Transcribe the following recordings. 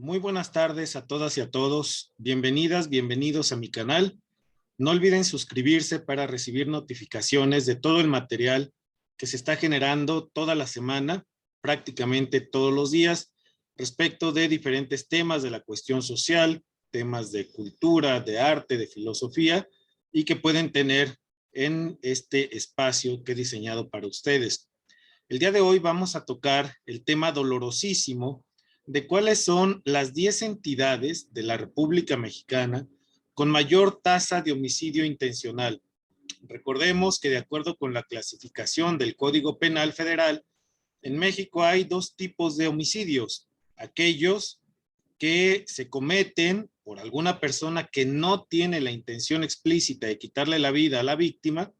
Muy buenas tardes a todas y a todos. Bienvenidas, bienvenidos a mi canal. No olviden suscribirse para recibir notificaciones de todo el material que se está generando toda la semana, prácticamente todos los días, respecto de diferentes temas de la cuestión social, temas de cultura, de arte, de filosofía, y que pueden tener en este espacio que he diseñado para ustedes. El día de hoy vamos a tocar el tema dolorosísimo de cuáles son las 10 entidades de la República Mexicana con mayor tasa de homicidio intencional. Recordemos que de acuerdo con la clasificación del Código Penal Federal, en México hay dos tipos de homicidios: aquellos que se cometen por alguna persona que no tiene la intención explícita de quitarle la vida a la víctima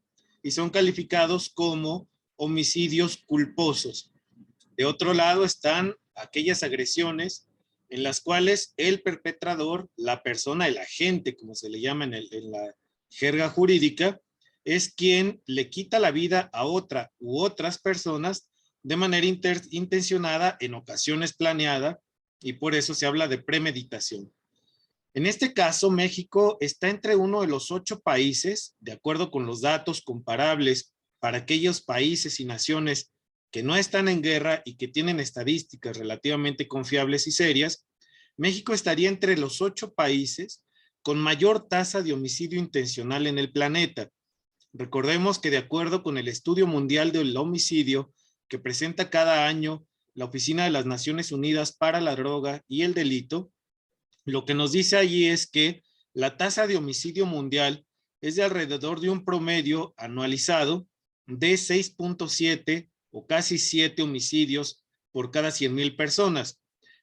y son calificados como homicidios culposos. De otro lado están aquellas agresiones en las cuales el perpetrador, la persona, el agente, como se le llama en la jerga jurídica, es quien le quita la vida a otra u otras personas de manera intencionada, en ocasiones planeada, y por eso se habla de premeditación. En este caso, México está entre uno de los 8 países, de acuerdo con los datos comparables para aquellos países y naciones que no están en guerra y que tienen estadísticas relativamente confiables y serias. México estaría entre los 8 países con mayor tasa de homicidio intencional en el planeta. Recordemos que de acuerdo con el Estudio Mundial del Homicidio que presenta cada año la Oficina de las Naciones Unidas para la Droga y el Delito, lo que nos dice allí es que la tasa de homicidio mundial es de alrededor de un promedio anualizado de 6.7 o casi 7 homicidios por cada 100,000 personas.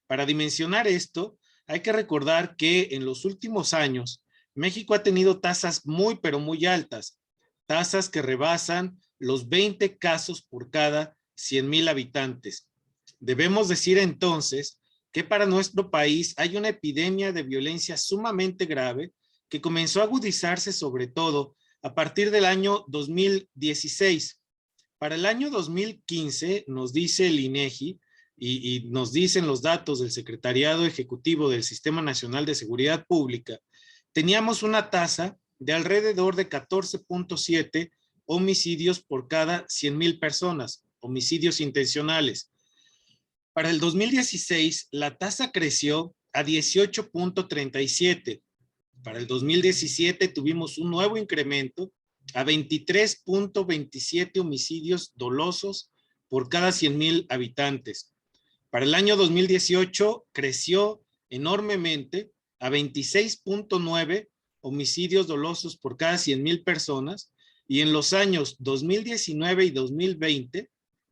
Para dimensionar esto, hay que recordar que en los últimos años México ha tenido tasas muy, pero muy altas, tasas que rebasan los 20 casos por cada 100,000 habitantes. Debemos decir entonces que para nuestro país hay una epidemia de violencia sumamente grave que comenzó a agudizarse sobre todo a partir del año 2016. Para el año 2015 nos dice el INEGI y nos dicen los datos del Secretariado Ejecutivo del Sistema Nacional de Seguridad Pública, teníamos una tasa de alrededor de 14.7 homicidios por cada 100,000 personas, homicidios intencionales. Para el 2016, la tasa creció a 18.37. Para el 2017 tuvimos un nuevo incremento a 23.27 homicidios dolosos por cada 100,000 habitantes. Para el año 2018 creció enormemente a 26.9 homicidios dolosos por cada 100,000 personas, y en los años 2019 y 2020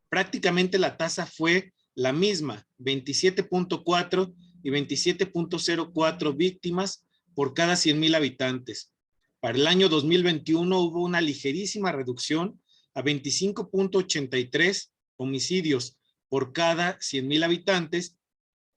prácticamente la tasa fue la misma, 27.4 y 27.04 víctimas por cada 100,000 habitantes. Para el año 2021 hubo una ligerísima reducción a 25.83 homicidios por cada 100,000 habitantes,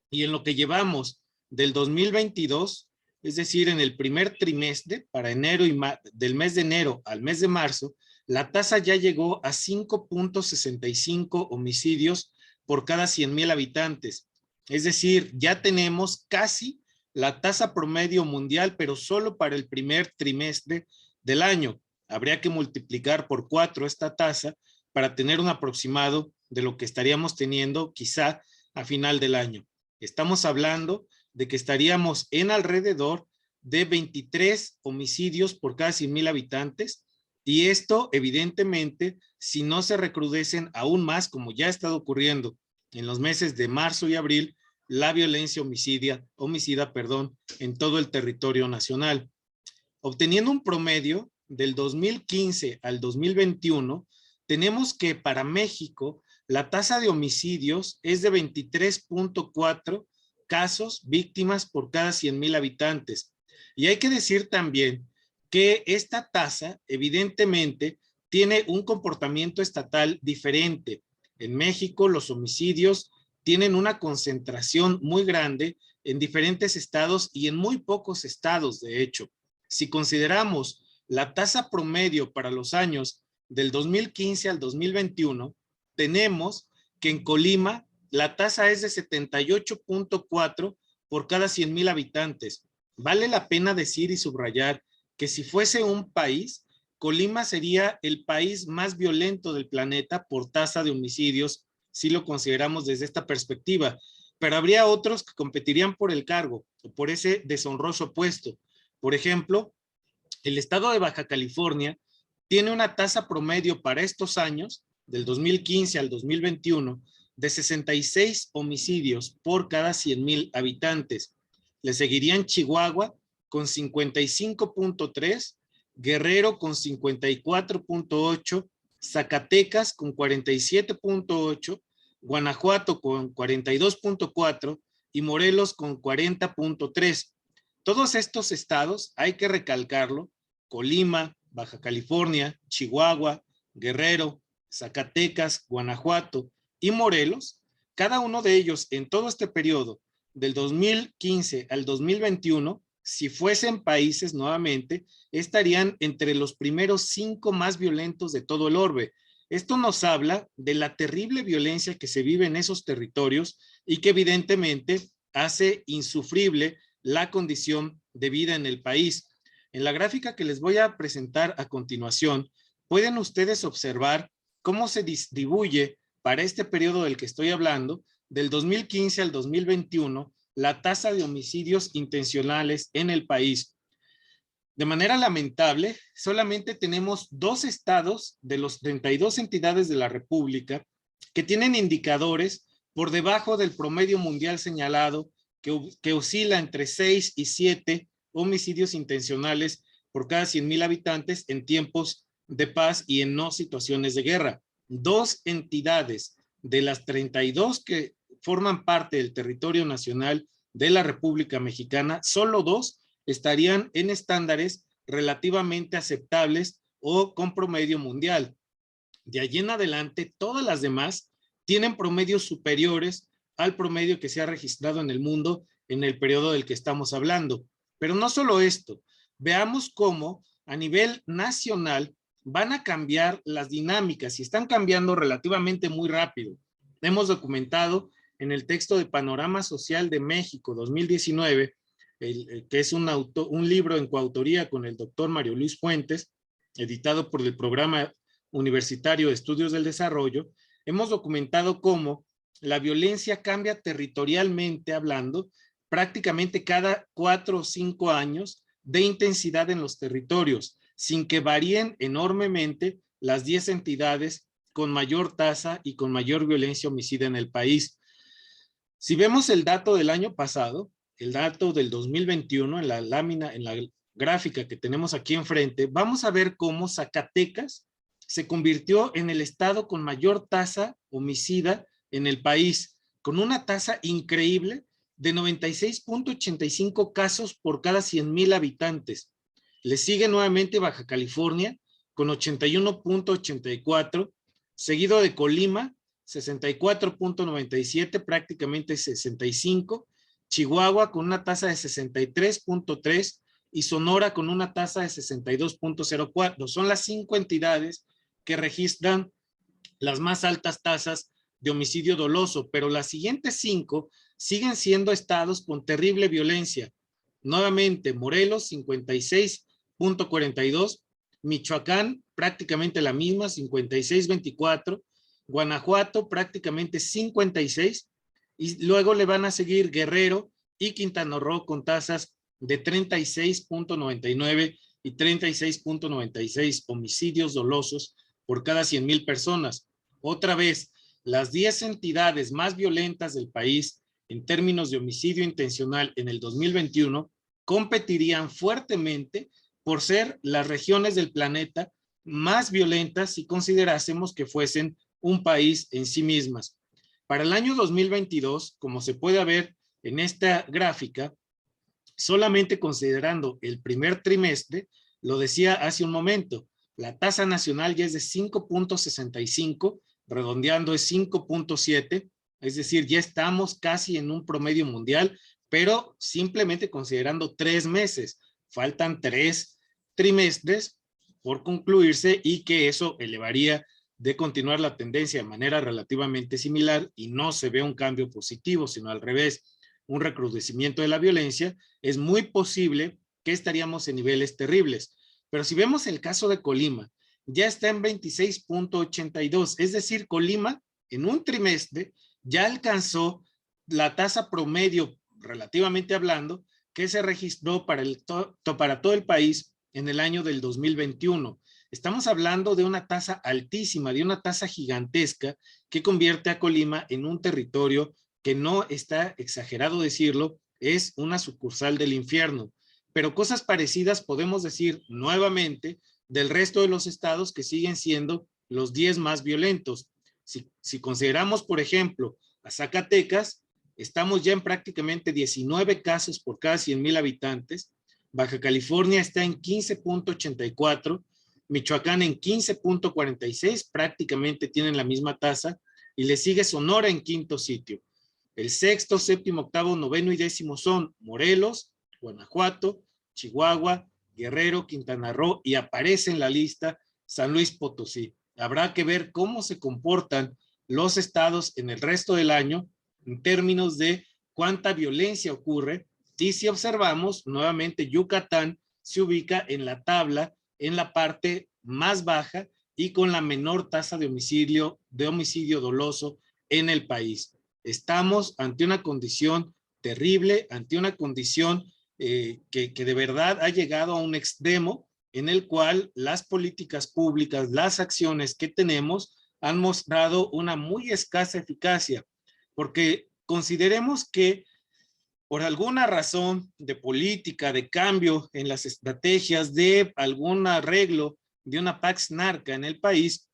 y en lo que llevamos del 2022, es decir, en el primer trimestre, para enero y del mes de enero al mes de marzo, la tasa ya llegó a 5.65 homicidios por cada 100,000 habitantes. Es decir, ya tenemos casi la tasa promedio mundial, pero solo para el primer trimestre del año. Habría que multiplicar por 4 esta tasa para tener un aproximado de lo que estaríamos teniendo quizá a final del año. Estamos hablando de que estaríamos en alrededor de 23 homicidios por cada 100,000 habitantes, y esto evidentemente, si no se recrudecen aún más, como ya ha estado ocurriendo en los meses de marzo y abril, la violencia homicida, en todo el territorio nacional. Obteniendo un promedio del 2015 al 2021, tenemos que para México la tasa de homicidios es de 23.4 casos víctimas por cada 100,000 habitantes. Y hay que decir también que esta tasa evidentemente tiene un comportamiento estatal diferente. En México los homicidios tienen una concentración muy grande en diferentes estados y en muy pocos estados, de hecho. Si consideramos la tasa promedio para los años del 2015 al 2021, tenemos que en Colima la tasa es de 78.4 por cada 100,000 habitantes. Vale la pena decir y subrayar que si fuese un país, Colima sería el país más violento del planeta por tasa de homicidios, si lo consideramos desde esta perspectiva, pero habría otros que competirían por el cargo o por ese deshonroso puesto. Por ejemplo, el estado de Baja California tiene una tasa promedio para estos años, del 2015 al 2021, de 66 homicidios por cada 100,000 habitantes. Le seguirían Chihuahua con 55.3, Guerrero con 54.8, Zacatecas con 47.8, Guanajuato con 42.4 y Morelos con 40.3. Todos estos estados, hay que recalcarlo, Colima, Baja California, Chihuahua, Guerrero, Zacatecas, Guanajuato y Morelos, cada uno de ellos en todo este periodo, del 2015 al 2021, si fuesen países nuevamente, estarían entre los primeros 5 más violentos de todo el orbe. Esto nos habla de la terrible violencia que se vive en esos territorios y que evidentemente hace insufrible la condición de vida en el país. En la gráfica que les voy a presentar a continuación, pueden ustedes observar cómo se distribuye para este periodo del que estoy hablando, del 2015 al 2021, la tasa de homicidios intencionales en el país. De manera lamentable, solamente tenemos 2 estados de los 32 entidades de la República que tienen indicadores por debajo del promedio mundial señalado, que oscila entre 6 y 7 homicidios intencionales por cada 100,000 habitantes en tiempos de paz y en no situaciones de guerra. 2 entidades de las 32 que forman parte del territorio nacional de la República Mexicana, solo 2 estarían en estándares relativamente aceptables o con promedio mundial. De allí en adelante, todas las demás tienen promedios superiores al promedio que se ha registrado en el mundo en el periodo del que estamos hablando. Pero no solo esto, veamos cómo a nivel nacional van a cambiar las dinámicas y están cambiando relativamente muy rápido. Hemos documentado en el texto de Panorama Social de México 2019, que es un libro en coautoría con el doctor Mario Luis Fuentes, editado por el Programa Universitario de Estudios del Desarrollo, hemos documentado cómo la violencia cambia territorialmente hablando prácticamente cada 4 o 5 años de intensidad en los territorios, sin que varíen enormemente las 10 entidades con mayor tasa y con mayor violencia homicida en el país. Si vemos el dato del año pasado, el dato del 2021 en la lámina, en la gráfica que tenemos aquí enfrente, vamos a ver cómo Zacatecas se convirtió en el estado con mayor tasa homicida en el país, con una tasa increíble de 96.85 casos por cada 100,000 habitantes. Le sigue nuevamente Baja California con 81.84, seguido de Colima, 64.97, prácticamente 65, Chihuahua con una tasa de 63.3 y Sonora con una tasa de 62.04. Son las 5 entidades que registran las más altas tasas de homicidio doloso, pero las siguientes 5 siguen siendo estados con terrible violencia. Nuevamente, Morelos, 56.42, Michoacán, prácticamente la misma, 56.24, Guanajuato, prácticamente 56, y luego le van a seguir Guerrero y Quintana Roo con tasas de 36.99 y 36.96 homicidios dolosos por cada 100,000 personas. Otra vez, las 10 entidades más violentas del país en términos de homicidio intencional en el 2021 competirían fuertemente por ser las regiones del planeta más violentas si considerásemos que fuesen un país en sí mismas. Para el año 2022, como se puede ver en esta gráfica, solamente considerando el primer trimestre, lo decía hace un momento, la tasa nacional ya es de 5.65, redondeando es 5.7, es decir, ya estamos casi en un promedio mundial, pero simplemente considerando 3 meses, faltan 3 trimestres por concluirse y que eso elevaría de continuar la tendencia de manera relativamente similar y no se ve un cambio positivo, sino al revés. un recrudecimiento de la violencia, es muy posible que estaríamos en niveles terribles. Pero si vemos el caso de Colima, ya está en 26.82, es decir, Colima en un trimestre ya alcanzó la tasa promedio, relativamente hablando, que se registró para todo el país en el año del 2021. Estamos hablando de una tasa altísima, de una tasa gigantesca que convierte a Colima en un territorio que no está exagerado decirlo, es una sucursal del infierno. Pero cosas parecidas podemos decir nuevamente del resto de los estados que siguen siendo los 10 más violentos. Si consideramos, por ejemplo, a Zacatecas, estamos ya en prácticamente 19 casos por cada 100,000 habitantes. Baja California está en 15.84, Michoacán en 15.46, prácticamente tienen la misma tasa, y le sigue Sonora en quinto sitio. El sexto, séptimo, octavo, noveno y décimo son Morelos, Guanajuato, Chihuahua, Guerrero, Quintana Roo, y aparece en la lista San Luis Potosí. Habrá que ver cómo se comportan los estados en el resto del año en términos de cuánta violencia ocurre, y si observamos, nuevamente Yucatán se ubica en la tabla en la parte más baja y con la menor tasa de homicidio doloso en el país. Estamos ante una condición terrible, ante una condición que de verdad ha llegado a un extremo en el cual las políticas públicas, las acciones que tenemos han mostrado una muy escasa eficacia, porque consideremos que por alguna razón de política, de cambio en las estrategias, de algún arreglo de una Pax Narca en el país,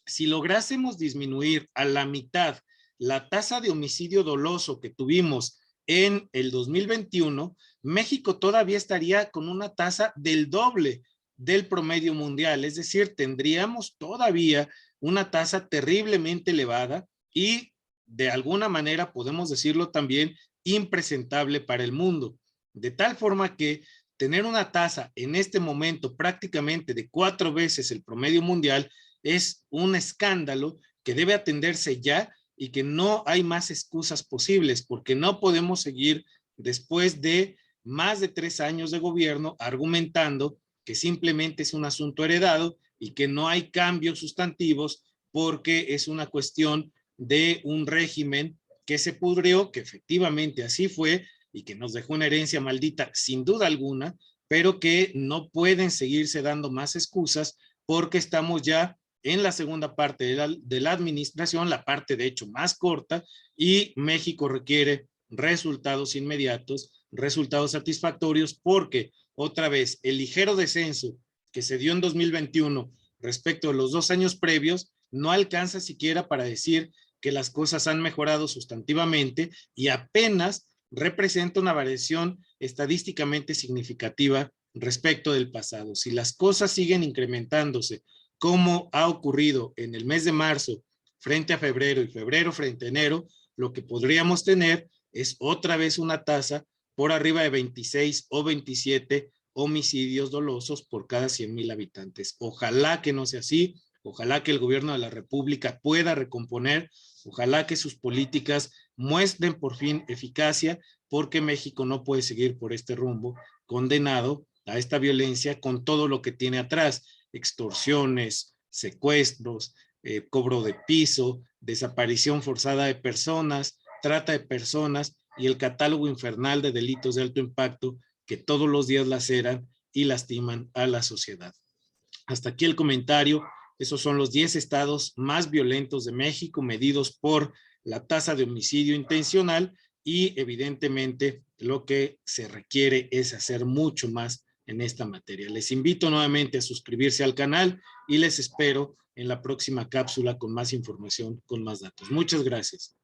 si lográsemos disminuir a la mitad la tasa de homicidio doloso que tuvimos en el 2021, México todavía estaría con una tasa del doble del promedio mundial, es decir, tendríamos todavía una tasa terriblemente elevada y de alguna manera podemos decirlo también impresentable para el mundo, de tal forma que tener una tasa en este momento prácticamente de 4 veces el promedio mundial es un escándalo que debe atenderse ya y que no hay más excusas posibles, porque no podemos seguir después de más de 3 años de gobierno argumentando que simplemente es un asunto heredado y que no hay cambios sustantivos porque es una cuestión de un régimen que se pudrió, que efectivamente así fue y que nos dejó una herencia maldita sin duda alguna, pero que no pueden seguirse dando más excusas porque estamos ya en la segunda parte de la administración, la parte de hecho más corta, y México requiere resultados inmediatos, resultados satisfactorios, porque otra vez el ligero descenso que se dio en 2021 respecto a los 2 años previos no alcanza siquiera para decir que las cosas han mejorado sustantivamente y apenas representa una variación estadísticamente significativa respecto del pasado. Si las cosas siguen incrementándose como ha ocurrido en el mes de marzo frente a febrero y febrero frente a enero, lo que podríamos tener es otra vez una tasa por arriba de 26 o 27 homicidios dolosos por cada 100,000 habitantes. Ojalá que no sea así, ojalá que el gobierno de la República pueda recomponer, ojalá que sus políticas muestren por fin eficacia, porque México no puede seguir por este rumbo condenado a esta violencia con todo lo que tiene atrás, extorsiones, secuestros, cobro de piso, desaparición forzada de personas, trata de personas y el catálogo infernal de delitos de alto impacto que todos los días laceran y lastiman a la sociedad. Hasta aquí el comentario. Esos son los 10 estados más violentos de México, medidos por la tasa de homicidio intencional, y evidentemente lo que se requiere es hacer mucho más en esta materia. Les invito nuevamente a suscribirse al canal y les espero en la próxima cápsula con más información, con más datos. Muchas gracias.